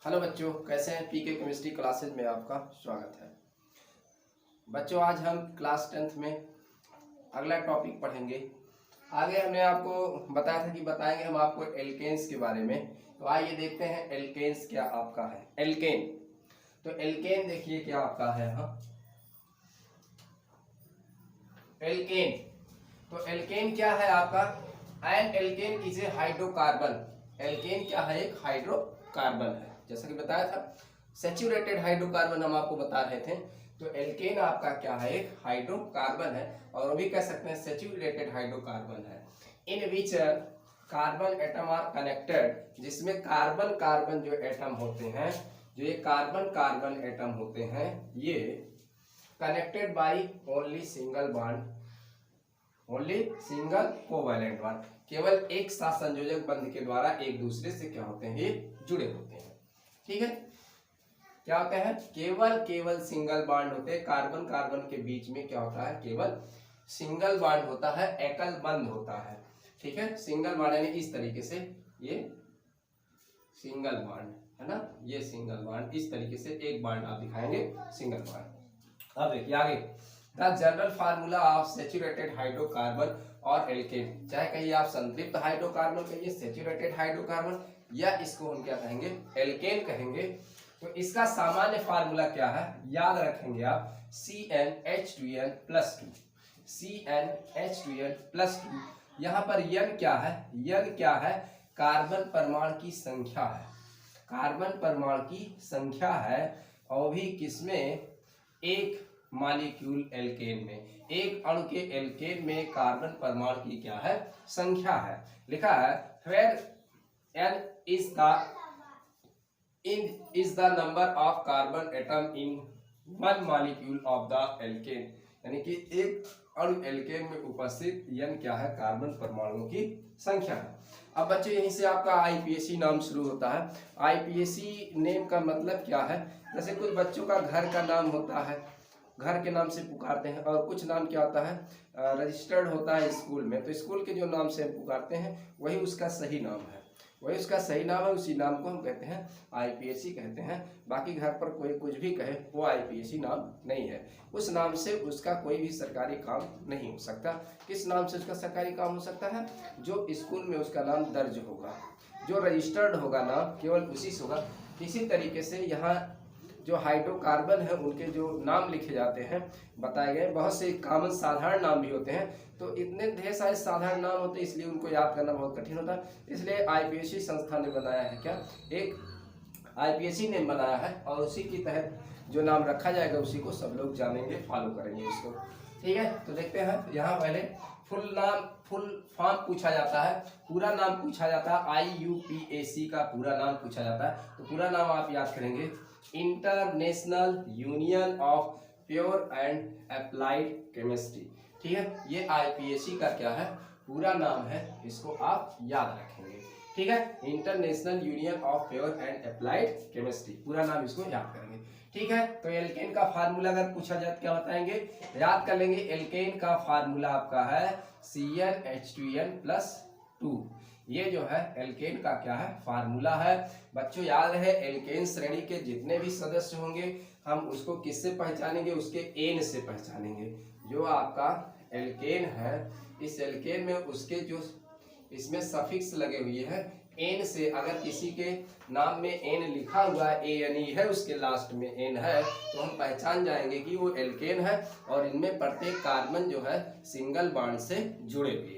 Hello बच्चों, कैसे हैं? पीके केमिस्ट्री क्लासेज में आपका स्वागत है। बच्चों, आज हम क्लास 10th में अगला टॉपिक पढ़ेंगे। आगे हमने आपको बताया था कि बताएंगे हम आपको एल्केन्स के बारे में। तो आइए देखते हैं एल्केन्स क्या आपका है। एल्केन, तो एल्केन देखिए क्या आपका है। हाँ, एल्केन, तो एल्केन क्या है आपका? An alkane is a hydrocarbon. Alkane क्या है? एक हाइड्रोकार्बन है। जैसा कि बताया था, सैचुरेटेड हाइड्रोकार्बन हम आपको बता रहे थे। तो एल्केन आपका क्या है? एक हाइड्रोकार्बन है, और वो भी कह सकते हैं सैचुरेटेड हाइड्रोकार्बन है। In which carbon atom are connected, जिसमें कार्बन कार्बन जो एटम होते हैं, जो ये कार्बन कार्बन एटम होते हैं, ये connected by only single bond, only single covalent bond, केवल एक साथ संयोजक बंध के द्वारा एक दूसरे से क्या होते हैं? ये जुड़े होते हैं। ठीक है, क्या होते हैं? केवल सिंगल बॉन्ड होते हैं। कार्बन कार्बन के बीच में क्या होता है? केवल सिंगल बॉन्ड होता है, एकल बंध होता है। ठीक है, सिंगल बॉन्ड यानी इस तरीके से, ये सिंगल बॉन्ड है ना, ये सिंगल बॉन्ड, इस तरीके से एक बॉन्ड आप दिखाएंगे सिंगल बॉन्ड। अब देखिए आगे, the general formula of saturated hydrocarbon और एल्केन, चाहे कहिए आप संतृप्त हाइड्रोकार्बन कहिए, सैचुरेटेड हाइड्रोकार्बन, या इसको हम क्या कहेंगे? एल्केन कहेंगे। तो इसका सामान्य फार्मूला क्या है? याद रखेंगे आप, CnH2n+2, CnH2n+2। यहाँ पर n क्या है? n क्या है? कार्बन परमाणु की संख्या है, कार्बन परमाणु की संख्या है, और भी किसमें? एक मॉलिक्यूल एल्केन में, एक अणु के एल्केन में कार्बन परमाणु की क्या है? संख्या है। लिखा है where n is the number of carbon atom in one molecule of the alkane, यानी कि एक अणु एल्केन में उपस्थित n क्या है? कार्बन परमाणुओं की संख्या है। अब बच्चे यहीं से आपका आईपीएसी नाम शुरू होता है। आईपीएसी नेम का मतलब क्या है? जैसे कुछ बच्चों का घर का नाम होता है, घर के नाम से पुकारते हैं, और कुछ नाम क्या होता है? रजिस्टर्ड होता है स्कूल में, तो स्कूल के जो नाम से हम पुकारते हैं वही उसका सही नाम है, वही उसका सही नाम है, उसी नाम को हम कहते हैं आईपीएसी कहते हैं। बाकी घर पर कोई कुछ भी कहे, वो आईपीएसी नाम नहीं है। उस नाम से उसका कोई भी सरकारी काम नहीं हो सकता। किस नाम से उसका सरकारी काम हो सकता है? जो स्कूल में उसका नाम दर्ज होगा, जो रजिस्टर्ड होगा नाम, केवल उसी से होगा। इसी तरीके से यहाँ जो हाइड्रोकार्बन है उनके जो नाम लिखे जाते हैं, बताए गए बहुत से कॉमन साधारण नाम भी होते हैं। तो इतने ढेर सारे साधारण नाम होते हैं, इसलिए उनको याद करना बहुत कठिन होता है। इसलिए आईपीएसी संस्था ने बनाया है क्या? एक आईपीएसी ने बनाया है, और उसी के तहत जो नाम रखा जाएगा उसी को सब लोग जानेंगे, फॉलो करेंगे इसको। ठीक है, तो देखते हैं यहाँ पहले फुल नाम, फुल फॉर्म पूछा जाता है, पूरा नाम पूछा जाता है। IUPAC का पूरा नाम पूछा जाता है। तो पूरा नाम आप याद करेंगे, international union of pure and applied chemistry. ठीक है, ये आईपीएसी का क्या है? पूरा नाम है, इसको आप याद रखेंगे। ठीक है, international union of pure and applied chemistry, पूरा नाम इसको याद करेंगे। ठीक है, तो एल्केन का फार्मूला अगर पूछा जाए तो क्या बताएंगे? याद कर लेंगे, एल्केन का फार्मूला आपका है CnH2n+2। ये जो है एल्केन का क्या है? फार्मूला है। बच्चों याद रहे, एल्केन श्रेणी के जितने भी सदस्य होंगे हम उसको किससे पहचानेंगे? उसके एन से पहचानेंगे। जो आपका एल्केन है, इस एल्केन में उसके जो इसमें सफिक्स लगे हुए हैं एन से, अगर किसी के नाम में एन लिखा हुआ है, ANE है, उसके लास्ट में एन है, तो हम पहचान जाएंगे कि वो एल्केन है, और इनमें प्रत्येक कार्बन जो है सिंगल बॉन्ड से जुड़े हुए हैं।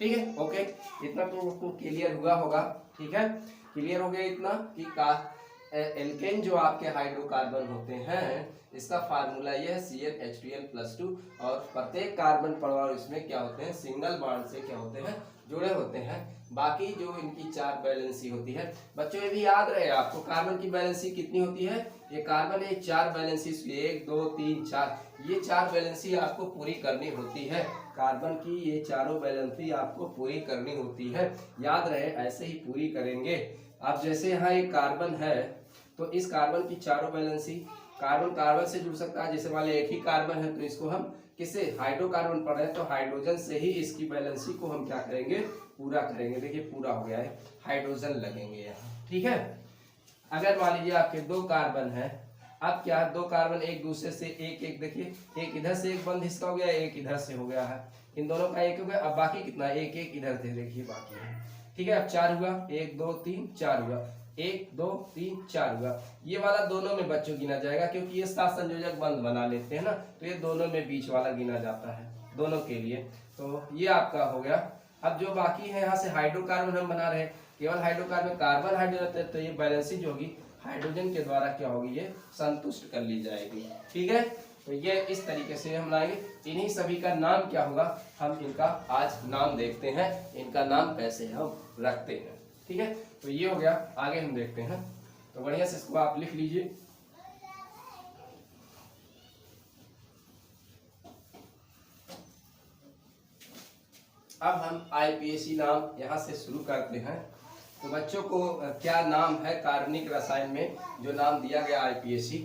ठीक है, ओके, इतना तो आपको क्लियर हुआ होगा। ठीक है, क्लियर हो गया इतना कि एल्केन जो आपके हाइड्रोकार्बन होते हैं, इसका फार्मूला ये है CnH2n+2, और प्रत्येक कार्बन परमाणु इसमें क्या होते हैं? सिंगल बॉन्ड से क्या होते हैं? जुड़े होते हैं। बाकी जो इनकी चार बैलेंसी होती है, बच्चों ये भी याद रहे आपको, कार्बन की बैलेंसी कितनी होती है? ये कार्बन ये चार बैलेंसी, 1 2 3 4, ये चार बैलेंसी आपको पूरी करनी होती है। कार्बन की ये चारों बैलेंसी आपको पूरी करनी होती है। याद रहे, ऐसे ही पूरी करेंगे। अब जैसे यहाँ एक कार्बन है, तो इस कार्बन की चारों बैलेंसी, कार्बन कार्बन से जुड़ सकता है। जैसे मान लीजिए एक ही कार्बन है, तो इसको हम किससे? हाइड्रोकार्बन पढ़ रहे हैं, तो हाइड्रोजन से ही इसकी बैलेंसी को हम क्या करेंगे? पूरा करेंगे। देखिए पूरा हो गया है, हाइड्रोजन लगेंगे यहाँ। ठीक है, अगर मान लीजिए आपके 2 कार्बन है, अब क्या है 2 कार्बन एक दूसरे से एक देखिए, एक इधर से एक बंध इसका हो गया, एक इधर से हो गया है, इन दोनों का एक हो गया। अब बाकी कितना, एक एक इधर से देखिए बाकी है, ठीक है। अब 4 हुआ, 1 2 3 4 हुआ, 1 2 3 4 हुआ। ये वाला दोनों में बच्चों गिना जाएगा, क्योंकि ये सात संयोजक बंध बना लेते हैं ना, तो ये दोनों में बीच वाला गिना जाता है दोनों के लिए। तो ये आपका हो गया। अब जो बाकी है यहाँ से हाइड्रोकार्बन हम बना रहे हैं, केवल हाइड्रोकार्बन कार्बन हाइड्रोजन, तो ये बैलेंसिंग होगी हाइड्रोजन के द्वारा क्या होगी, ये संतुष्ट कर ली जाएगी, ठीक है। तो ये इस तरीके से हम लाएंगे। इन्हीं सभी का नाम क्या होगा, हम इनका आज नाम देखते हैं, इनका नाम कैसे हम रखते हैं, ठीक है। तो ये हो गया, आगे हम देखते हैं। तो बढ़िया से इसको आप लिख लीजिए। अब हम आईपीएसी नाम यहाँ से शुरू करते हैं। तो बच्चों को क्या नाम है कार्बनिक रसायन में जो नाम दिया गया आईपीएसी।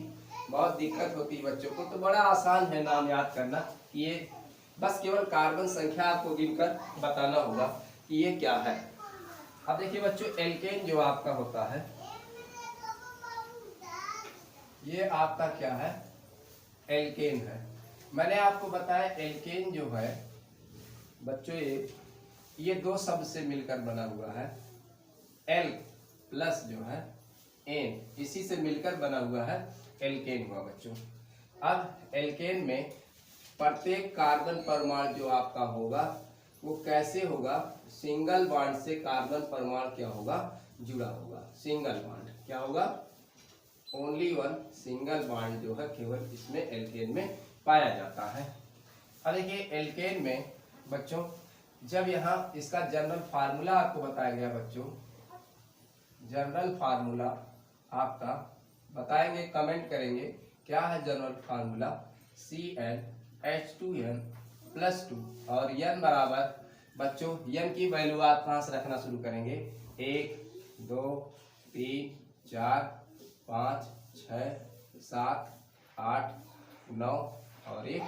बहुत दिक्कत होती है बच्चों को, तो बड़ा आसान है नाम याद करना। ये बस केवल कार्बन संख्या आपको गिनकर बताना होगा कि ये क्या है। अब देखिए बच्चों, एल्केन जो आपका होता है, ये आपका क्या है, एल्केन है। मैंने आपको बताया एल्केन जो है बच्चों, ये 2 शब्द से मिलकर बना हुआ है। एल प्लस जो है एन, इसी से मिलकर बना हुआ है एल्केन हुआ बच्चों। अब एल्केन में प्रत्येक कार्बन परमाणु जो आपका होगा वो कैसे होगा, सिंगल बॉन्ड से कार्बन परमाणु क्या होगा, जुड़ा होगा। सिंगल बॉन्ड क्या होगा, ओनली वन सिंगल बॉन्ड जो है केवल इसमें एल्केन में पाया जाता है। अब देखिए एल्केन में बच्चों, जब यहाँ इसका जनरल फार्मूला आपको बताया गया बच्चों, जनरल फार्मूला आपका बताएंगे, कमेंट करेंगे क्या है जनरल फार्मूला। CnH2n+2 और n बराबर बच्चों, n की वैल्यू आप कहाँ से रखना शुरू करेंगे, 1 2 3 4 5 6 7 8 9 और 1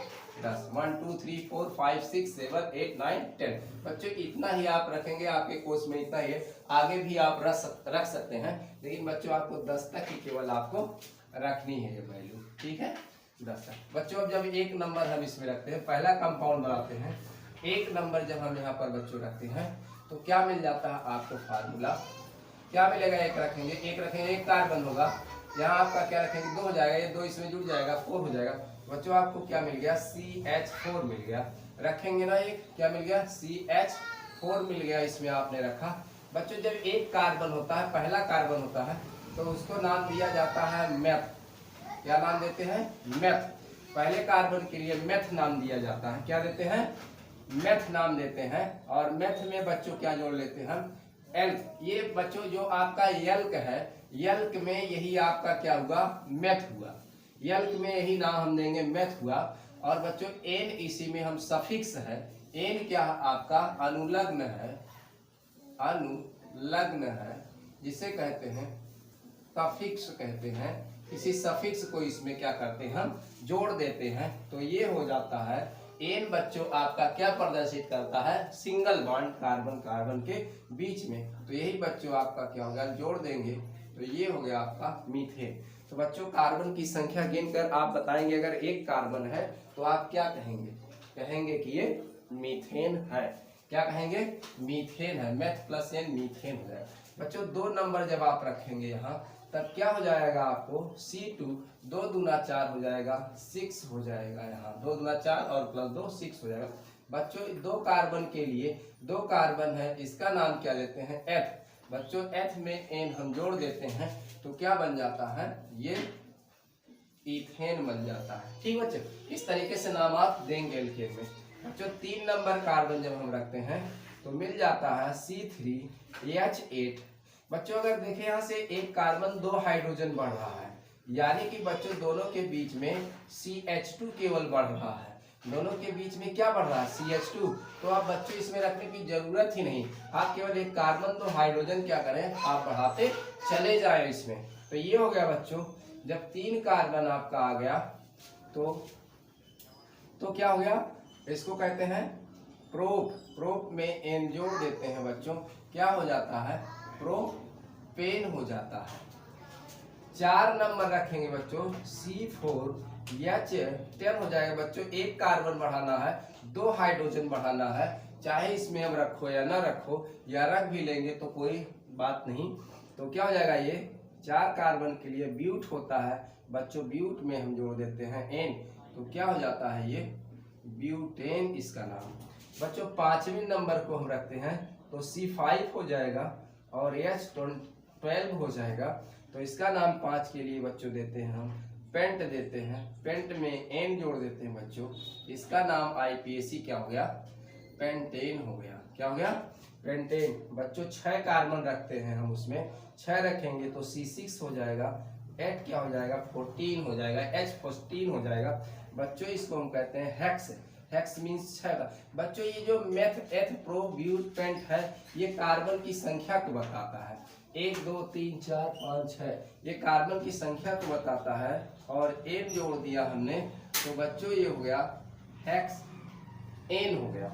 10, 1 2 3 4 5 6 7 8 9 10। बच्चों इतना ही आप रखेंगे, आपके कोर्स में इतना ही है। आगे भी आप रख सकते हैं, लेकिन बच्चों आपको 10 तक ही केवल आपको रखनी है ये वैल्यू, ठीक है, 10 तक। बच्चों अब जब 1 नंबर हम इसमें रखते हैं, पहला कंपाउंड बनाते हैं, 1 नंबर जब हम यहाँ पर बच्चों रखते हैं तो क्या मिल जाता है आपको फार्मूला, क्या मिलेगा, 1 रखेंगे, 1 रखेंगे, 1 कार्बन होगा, यहाँ आपका क्या रखेंगे, 2 हो जाएगा, ये 2 इसमें जुड़ जाएगा, 4 हो जाएगा। बच्चों आपको क्या मिल गया, CH4 मिल गया, रखेंगे ना, एक क्या मिल गया, CH4 मिल गया, इसमें आपने रखा। बच्चों जब 1 कार्बन होता है, पहला कार्बन होता है, तो उसको नाम दिया जाता है मेथ। क्या नाम देते हैं, मेथ। पहले कार्बन के लिए मेथ नाम दिया जाता है, क्या देते हैं, मेथ नाम देते हैं। और मेथ में बच्चों क्या जोड़ लेते हैं हम, एल्क। ये बच्चों जो आपका यल्क है, यल्क में यही आपका क्या हुआ, मेथ हुआ, यल्क में यही नाम हम देंगे, मेथ हुआ। और बच्चों एन इसी में हम सफिक्स है, एन क्या है आपका, अनुलग्न है, अनुलग्न है, जिसे कहते हैं सफिक्स कहते हैं। इसी सफिक्स को इसमें क्या करते हैं, हम जोड़ देते हैं, तो ये हो जाता है एन। बच्चों आपका क्या प्रदर्शित करता है, सिंगल बॉन्ड कार्बन कार्बन के बीच में। तो यही बच्चों आपका क्या होगा, जोड़ देंगे तो ये हो गया आपका मीथेन। तो बच्चों कार्बन की संख्या गिनकर आप बताएंगे, अगर 1 कार्बन है तो आप क्या कहेंगे, कहेंगे कि ये मीथेन है। क्या कहेंगे, मीथेन है, मेथ प्लस एन मीथेन हो जाएगा। बच्चों 2 नंबर जब आप रखेंगे यहाँ, तब क्या हो जाएगा आपको, C2 2 दूना 4 हो जाएगा, 6 हो जाएगा, यहाँ 2 दूना 4 और प्लस 2 6 हो जाएगा। बच्चों 2 कार्बन के लिए 2 कार्बन है, इसका नाम क्या देते हैं, F। बच्चों F में N हम जोड़ देते हैं तो क्या बन जाता है, ये इथेन बन जाता है, ठीक बच्चों। इस तरीके से नाम आप देंगे एल्केन में। बच्चों 3 नंबर कार्बन जब हम रखते हैं तो मिल जाता है C3H8। बच्चों अगर देखें यहाँ से 1 कार्बन 2 हाइड्रोजन बढ़ रहा है, यानी कि बच्चों दोनों के बीच में CH2 केवल बढ़ रहा है, दोनों के बीच में क्या बढ़ रहा है, CH2। तो आप बच्चों इसमें रखने की जरूरत ही नहीं, आप केवल 1 कार्बन 2 हाइड्रोजन क्या करें, आप बढ़ाते चले जाए इसमें। तो ये हो गया बच्चों, जब 3 कार्बन आपका आ गया तो क्या हो गया, इसको कहते हैं प्रोप। प्रोप में एन जोड़ देते हैं बच्चों, क्या हो जाता है, प्रोपेन हो जाता है। 4 नंबर रखेंगे बच्चों C4H10 हो जाएगा बच्चों। एक कार्बन बढ़ाना है, 2 हाइड्रोजन बढ़ाना है, चाहे इसमें हम रखो या ना रखो, या रख भी लेंगे तो कोई बात नहीं। तो क्या हो जाएगा, ये 4 कार्बन के लिए ब्यूट होता है बच्चों, ब्यूट में हम जोड़ देते हैं N, तो क्या हो जाता है ये ब्यूटेन इसका नाम। बच्चों 5वें नंबर को हम रखते हैं तो C5 हो जाएगा और H12 हो जाएगा, तो इसका नाम 5 के लिए बच्चों देते हैं हम पेंट देते हैं। पेंट में N जोड़ देते हैं बच्चों, इसका नाम IPAC क्या हो गया, पेंटेन हो गया। क्या हो गया, पेंटेन। बच्चों 6 कार्बन रखते हैं हम, उसमें 6 रखेंगे तो C6 हो जाएगा, 8 क्या हो जाएगा 14 हो जाएगा, H14 हो जाएगा बच्चों। इसको हम कहते हैं हेक्स। हेक्स मीन्स 6 का। बच्चों ये जो मेथ एथ प्रो ब्यूट पेंट है, ये कार्बन की संख्या को बताता है, 1 2 3 4 5 6, ये कार्बन की संख्या को बताता है। और N जोड़ दिया हमने तो बच्चों ये हो गया हेक्स N हो गया।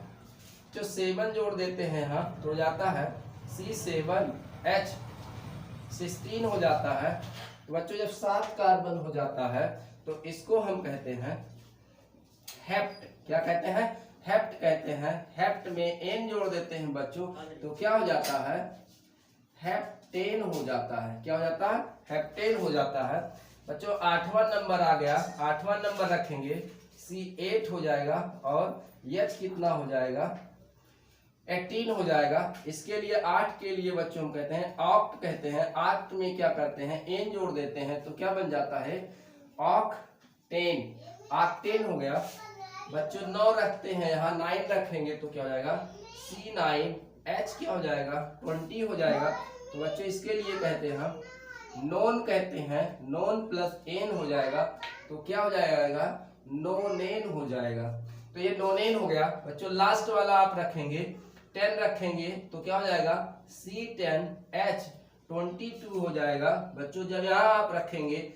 जो 7 जोड़ देते हैं यहाँ तो जाता है C7H16 हो जाता है। तो बच्चों जब 7 कार्बन हो जाता है तो इसको हम कहते हैं हेप्ट। क्या कहते हैं, हेप्ट कहते हैं। हेप्ट में N जोड़ देते हैं बच्चों तो क्या हो जाता है, हेप्टेन हो जाता है। क्या हो जाता है, हेप्टेन हो जाता है बच्चों। 8वां नंबर आ गया, 8वां नंबर रखेंगे C8 हो जाएगा और H कितना हो जाएगा 18 हो जाएगा। इसके लिए 8 के लिए बच्चों हम कहते हैं ऑक्ट कहते हैं। ऑक्ट में क्या करते हैं, N जोड़ देते हैं तो क्या बन जाता है ऑक्टेन, ऑक्टेन हो गया बच्चों। 9 रखते हैं यहाँ, 9 रखेंगे तो क्या हो जाएगा C9H क्या हो जाएगा 20 हो जाएगा। तो बच्चों इसके लिए कहते हैं हम नॉन कहते हैं, नॉन प्लस N हो जाएगा तो क्या हो जाएगा नोनेन हो जाएगा। तो ये नोनेन हो गया बच्चों। लास्ट वाला आप रखेंगे 10 रखेंगे तो क्या हो जाएगा C10H22 हो जाएगा बच्चों। जब यहाँ आप रखेंगे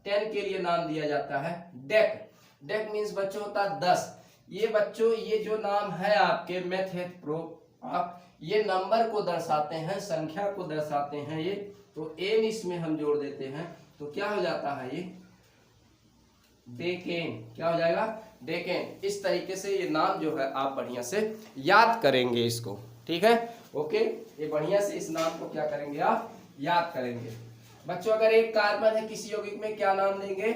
10 के लिए नाम दिया जाता है डेक। डेक मीन्स बच्चों होता है 10। ये बच्चों ये जो नाम है आपके मेथड प्रो, आप ये नंबर को दर्शाते हैं, संख्या को दर्शाते हैं ये, तो N इसमें हम जोड़ देते हैं तो क्या हो जाता है ये डेकेन। क्या हो जाएगा डेकेन। इस तरीके से ये नाम जो है आप बढ़िया से याद करेंगे इसको, ठीक है ओके। ये बढ़िया से इस नाम को क्या करेंगे आप याद करेंगे बच्चों। अगर एक कार्बन है किसी यौगिक में क्या नाम देंगे,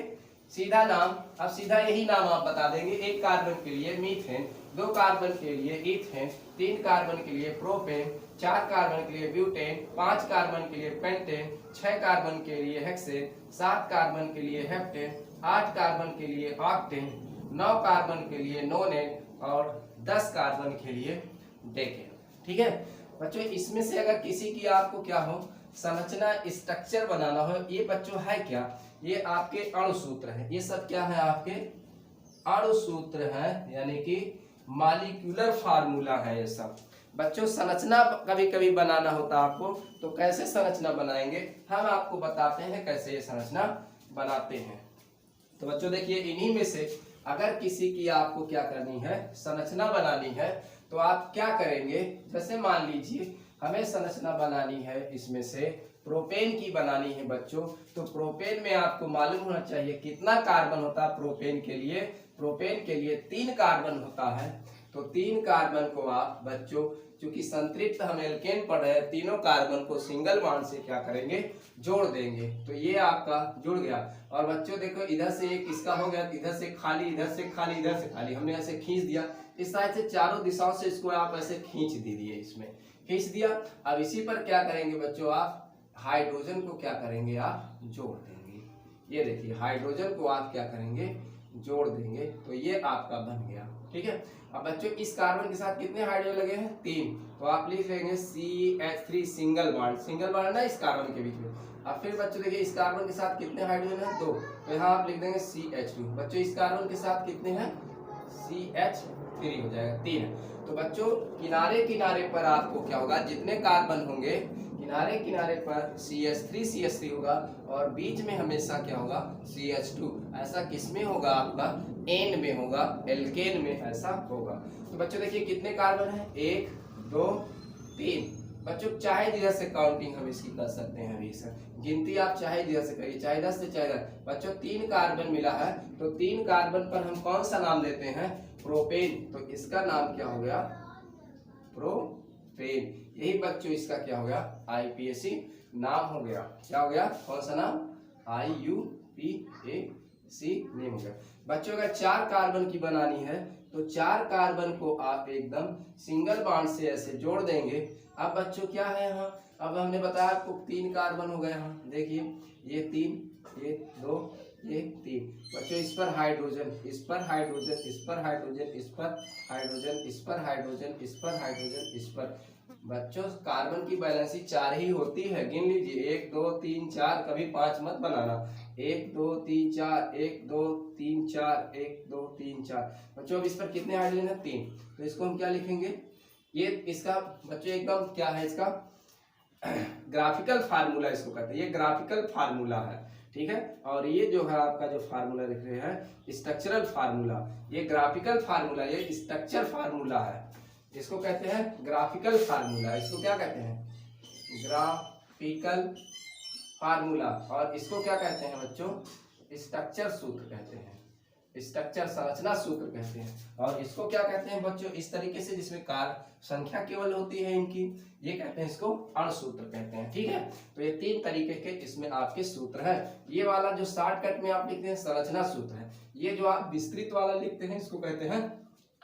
सीधा नाम। अब सीधा यही नाम आप बता देंगे। 1 कार्बन के लिए मीथेन, 2 कार्बन के लिए इथेन, 3 कार्बन के लिए प्रोपेन, 4 कार्बन के लिए ब्यूटेन, 5 कार्बन के लिए पेंटेन, 6 कार्बन के लिए हेक्सेन, 7 कार्बन के लिए हेप्टेन, 8 कार्बन के लिए ऑक्टेन, 9 कार्बन के लिए नोनेन और 10 कार्बन के लिए डेकेन। ठीक है बच्चों। इसमें से अगर किसी की आपको क्या हो संरचना स्ट्रक्चर बनाना हो, ये बच्चों है क्या, ये आपके अणुसूत्र है। ये सब क्या है आपके अणुसूत्र है, यानी कि मॉलिक्यूलर फार्मूला है ये सब बच्चों। संरचना कभी कभी बनाना होता आपको तो कैसे संरचना बनाएंगे हम आपको बताते हैं कैसे ये संरचना बनाते हैं। तो बच्चों देखिए इन्हीं में से अगर किसी की आपको क्या करनी है संरचना बनानी है तो आप क्या करेंगे, जैसे मान लीजिए हमें संरचना बनानी है इसमें से प्रोपेन की बनानी है बच्चों। तो प्रोपेन में आपको मालूम होना चाहिए कितना कार्बन होता है प्रोपेन के लिए। प्रोपेन के लिए 3 कार्बन होता है। तो 3 कार्बन को आप बच्चों, चूंकि संतृप्त हम एल्केन पढ़ रहे हैं, तीनों कार्बन को सिंगल बॉन्ड से क्या करेंगे जोड़ देंगे। तो ये आपका जुड़ गया। और बच्चों देखो इधर से एक इसका हो गया, इधर से खाली, इधर से खाली, इधर से खाली, हमने ऐसे खींच दिया। इस तरह से चारों दिशाओं से इसको आप ऐसे खींच दीजिए, इसमें खींच दिया। अब इसी पर क्या करेंगे बच्चों, आप हाइड्रोजन को क्या करेंगे आप जोड़ देंगे। ये देखिए हाइड्रोजन को आप क्या करेंगे जोड़ देंगे। तो ये आपका बन गया। ठीक है। अब बच्चों इस कार्बन के साथ कितने हाइड्रोजन लगे हैं 3। तो आप लिख लेंगे CH3 single bond, single bond ना इस कार्बन के बीच में। अब फिर बच्चों देखिए इस कार्बन के साथ कितने हाइड्रोजन है 2। तो यहाँ आप लिख देंगे CH2। बच्चों इस कार्बन के साथ कितने हैं CH3 हो जाएगा 3। तो बच्चों किनारे किनारे पर आपको क्या होगा, जितने कार्बन होंगे किनारे किनारे पर CH3 होगा और बीच में हमेशा क्या होगा CH2। ऐसा किसमें होगा आपका N में होगा, एल्केन में ऐसा होगा। तो बच्चों देखिए कितने कार्बन है 1 2 3। बच्चों चाहे जिधर से काउंटिंग हम इसकी कर सकते हैं अभी सर, गिनती आप चाहे जिधर से करिए, चाहे 10 से चाहे 10। बच्चों 3 कार्बन मिला है तो 3 कार्बन पर हम कौन सा नाम देते हैं, प्रोपेन, तो इसका नाम क्या हो गया, प्रोपेन। यही बच्चों इसका क्या हो गया, IUPAC नाम हो गया। क्या हो गया, कौन सा नाम, IUPAC नेम हो गया। बच्चों अगर 4 कार्बन की बनानी है तो 4 कार्बन को आप एकदम सिंगल बॉन्ड से ऐसे जोड़ देंगे। अब बच्चों क्या है यहाँ, अब हमने बताया आपको 3 कार्बन हो गए यहाँ, देखिए ये 3, ये 2, ये 3। बच्चों इस पर हाइड्रोजन, इस पर हाइड्रोजन, इस पर हाइड्रोजन, इस पर हाइड्रोजन, इस पर हाइड्रोजन, इस पर हाइड्रोजन, इस पर। बच्चों कार्बन की बैलेंसी 4 ही होती है, गिन लीजिए 1 2 3 4, कभी 5 मत बनाना। 1 2 3 4, 1 2 3 4, 1 2 3 4। बच्चों अब इस पर कितने हाइड्रोजन है, 3, तो इसको हम क्या लिखेंगे, ये इसका बच्चों एकदम क्या है, इसका ग्राफिकल फार्मूला इसको कहते हैं, ये ग्राफिकल फार्मूला है, ठीक है। और ये जो है आपका जो फार्मूला लिख रहे हैं स्ट्रक्चरल फार्मूला, ये ग्राफिकल फार्मूला, ये स्ट्रक्चर फार्मूला है, इसको कहते हैं ग्राफिकल फार्मूला। इसको क्या कहते हैं, ग्राफिकल फार्मूला। और इसको क्या कहते हैं बच्चों, स्ट्रक्चर सूत्र कहते हैं, स्ट्रक्चर संरचना सूत्र कहते हैं। और इसको क्या कहते हैं बच्चों, इस तरीके से जिसमें कार संख्या केवल होती है इनकी, ये कहते हैं इसको अणु सूत्र कहते हैं, ठीक है। तो ये 3 तरीके के इसमें आपके सूत्र हैं। ये वाला जो शॉर्टकट में आप लिखते हैं संरचना सूत्र है, ये जो आप विस्तृत वाला लिखते हैं इसको कहते हैं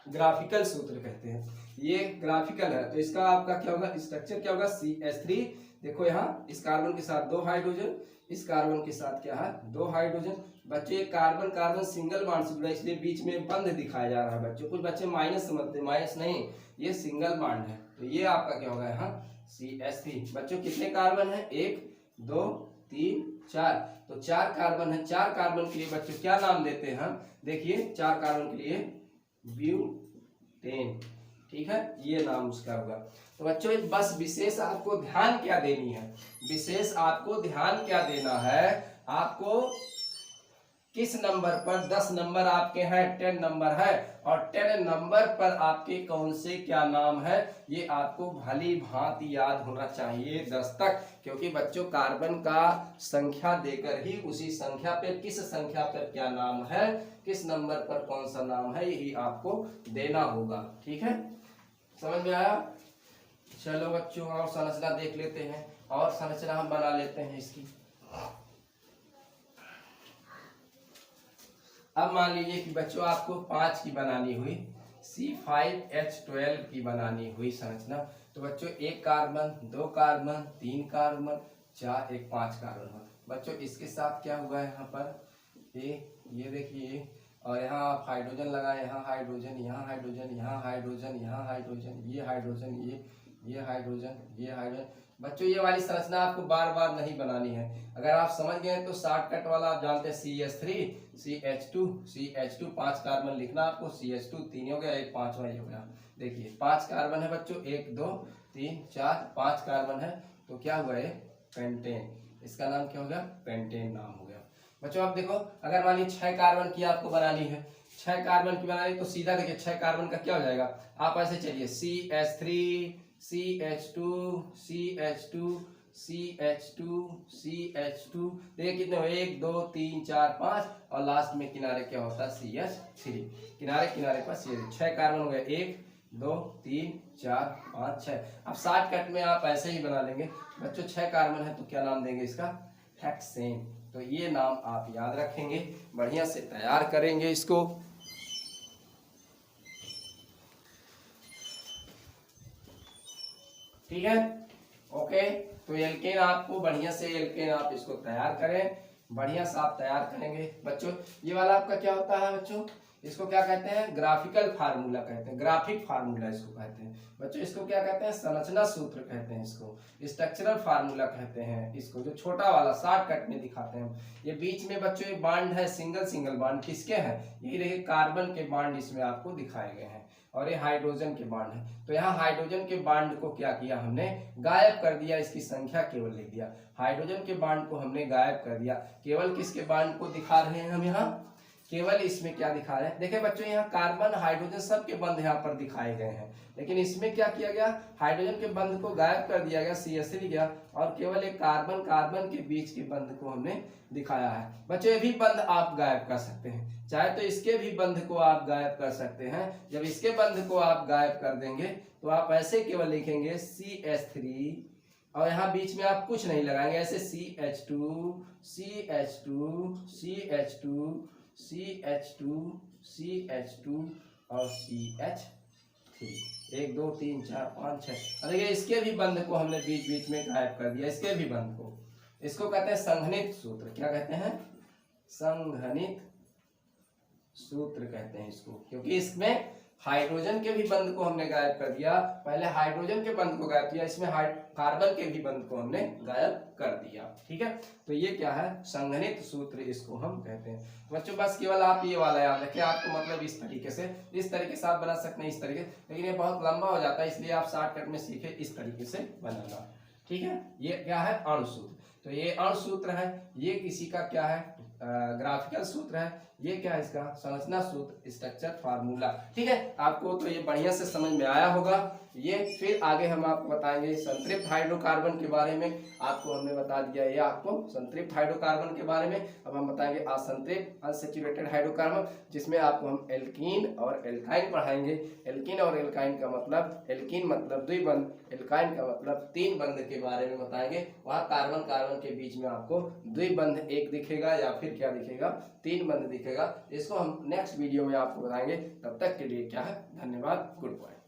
ग्राफिकल सूत्र कहते हैं। ये ग्राफिकल है तो इसका आपका क्या होगा, स्ट्रक्चर क्या होगा, CH3। देखो यहाँ इस कार्बन के साथ 2 हाइड्रोजन, इस कार्बन के साथ क्या है, 2 हाइड्रोजन। बच्चे कार्बन कार्बन सिंगल बॉन्ड से जुड़ा इसलिए बीच में बंद दिखाया जा रहा है बच्चों, कुछ बच्चे माइनस समझते हैं, माइनस नहीं, ये सिंगल बॉन्ड है। तो ये आपका क्या होगा यहाँ CH3। बच्चों कितने कार्बन है, 1 2 3 4, तो 4 कार्बन है। 4 कार्बन के लिए बच्चों क्या नाम देते हैं हम, देखिए 4 कार्बन के लिए ब्यूटेन, ठीक है, ये नाम उसका होगा। तो बच्चों बस विशेष आपको ध्यान क्या देनी है, विशेष आपको ध्यान क्या देना है, आपको किस नंबर पर, 10 नंबर आपके हैं, 10 नंबर है, और 10 नंबर पर आपके कौन से क्या नाम है, ये आपको भली भांति याद होना चाहिए 10 तक। क्योंकि बच्चों कार्बन का संख्या देकर ही उसी संख्या पे किस संख्या पर क्या नाम है, किस नंबर पर कौन सा नाम है, यही आपको देना होगा, ठीक है, समझ में आया। चलो बच्चों और संरचना देख लेते हैं, और संरचना हम बना लेते हैं इसकी। अब मान लीजिए कि बच्चों आपको 5 की बनानी हुई, C5H12 की बनानी हुई संरचना। तो बच्चों 1 कार्बन, 2 कार्बन, 3 कार्बन, 4, 1 5 कार्बन। बच्चों इसके साथ क्या हुआ है यहाँ पर, ये देखिए, और यहाँ आप हाइड्रोजन लगाए, यहाँ हाइड्रोजन, यहाँ हाइड्रोजन, यहाँ हाइड्रोजन, यहाँ हाइड्रोजन, ये हाइड्रोजन, ये हाइड्रोजन, ये हाइड्रोजन। बच्चों ये वाली संरचना आपको बार बार नहीं बनानी है, अगर आप समझ गए तो शॉर्टकट वाला आप जानते हैं CH3 CH2 5 कार्बन लिखना आपको, CH2 3 हो गया, एक 5वां हो गया। देखिए 5 कार्बन है बच्चों, 1 2 3 4 5 कार्बन है, तो क्या हुआ है, पेंटेन, इसका नाम क्या हो गया, पेंटेन नाम हो गया। बच्चों आप देखो अगर मान लीजिए 6 कार्बन की आपको बनानी है, 6 कार्बन की बनानी तो सीधा देखिए 6 कार्बन का क्या हो जाएगा, आप ऐसे चलिए CH3 CH2 CH2 CH2 CH2, देखिए कितने हो, 1 2 3 4 5, और लास्ट में किनारे क्या होता है, CH3, किनारे किनारे पर CH3। 6 कार्बन हो गए, 1 2 3 4 5 6। अब शॉर्टकट में आप ऐसे ही बना लेंगे बच्चों, 6 कार्बन है तो क्या नाम देंगे इसका, हेक्सेन। तो ये नाम आप याद रखेंगे, बढ़िया से तैयार करेंगे इसको। ठीक है, ओके। तो एल्केन आपको बढ़िया से, एल्केन आप इसको तैयार करें, बढ़िया से आप तैयार करेंगे बच्चों। ये वाला आपका क्या होता है बच्चों, इसको क्या कहते हैं, ग्राफिकल फार्मूला कहते हैं, ग्राफिक फार्मूला इसको कहते हैं बच्चों। इसको क्या कहते हैं, संरचना सूत्र कहते हैं, इसको स्ट्रक्चरल फार्मूला कहते हैं, इसको जो छोटा वाला शॉर्टकट में दिखाते हैं। ये बीच में बच्चों ये बॉन्ड है, सिंगल सिंगल बॉन्ड किसके हैं, यही देखिए कार्बन के बॉन्ड इसमें आपको दिखाए गए हैं, और ये हाइड्रोजन के बॉन्ड है। तो यहाँ हाइड्रोजन के बॉन्ड को क्या किया हमने, गायब कर दिया, इसकी संख्या केवल लिख दिया। हाइड्रोजन के बॉन्ड को हमने गायब कर दिया, केवल किसके बॉन्ड को दिखा रहे हैं हम यहाँ, केवल इसमें क्या दिखा रहे हैं, देखिए बच्चों यहाँ कार्बन हाइड्रोजन सबके बंध यहाँ पर दिखाए गए हैं, लेकिन इसमें क्या किया गया, हाइड्रोजन के बंध को गायब कर दिया गया, CH3 गया, और केवल एक कार्बन कार्बन के बीच के बंध को हमने दिखाया है। बच्चों ये भी बंध आप गायब कर सकते हैं, चाहे तो इसके भी बंध को आप गायब कर सकते हैं। जब इसके बंध को आप गायब कर देंगे तो आप ऐसे केवल लिखेंगे CH3 और यहाँ बीच में आप कुछ नहीं लगाएंगे, ऐसे CH2 CH2 CH2 CH2 CH2 और CH3, 1 2 3 4 5 6। देखिए इसके भी बंध को हमने बीच बीच में गायब कर दिया, इसके भी बंध को। इसको कहते हैं संघनित सूत्र। क्या कहते हैं, संघनित सूत्र कहते हैं इसको, क्योंकि इसमें हाइड्रोजन के भी बंध को हमने गायब कर दिया, पहले हाइड्रोजन के बंध को गायब किया, इसमें कार्बन के भी बंध को हमने गायब कर दिया। ठीक है, तो ये क्या है, संघनित सूत्र इसको हम कहते हैं। बच्चों बस केवल आप ये वाला याद रखें, आपको मतलब इस तरीके से आप बना सकते हैं, इस तरीके, लेकिन ये बहुत लंबा हो जाता है, इसलिए आप शॉर्टकट में सीखे इस तरीके से बनाना। ठीक है, ये क्या है, अणु सूत्र। तो ये अणु सूत्र है, ये किसी का क्या है, ग्राफिकल सूत्र है, ये क्या है इसका संरचना सूत्र, स्ट्रक्चर फार्मूला। ठीक है, आपको तो ये बढ़िया से समझ में आया होगा। ये फिर आगे हम आपको बताएंगे संतृप्त हाइड्रोकार्बन के बारे में, आपको हमने बता दिया ये आपको संतृप्त हाइड्रोकार्बन के बारे में। अब हम बताएंगे असंतृप्त अनसैचुरेटेड हाइड्रोकार्बन, जिसमें आपको हम एल्कीन और एल्काइन पढ़ाएंगे। एल्कीन और एल्काइन का मतलब, एल्कीन मतलब द्विबंध, एल्काइन का मतलब तीन बंध के बारे में बताएंगे। वहाँ कार्बन कार्बन के बीच में आपको द्विबंध एक दिखेगा या फिर क्या दिखेगा, तीन बंध दिखेगा। इसको हम नेक्स्ट वीडियो में आपको बताएंगे। तब तक के लिए क्या है, धन्यवाद, गुड बाय।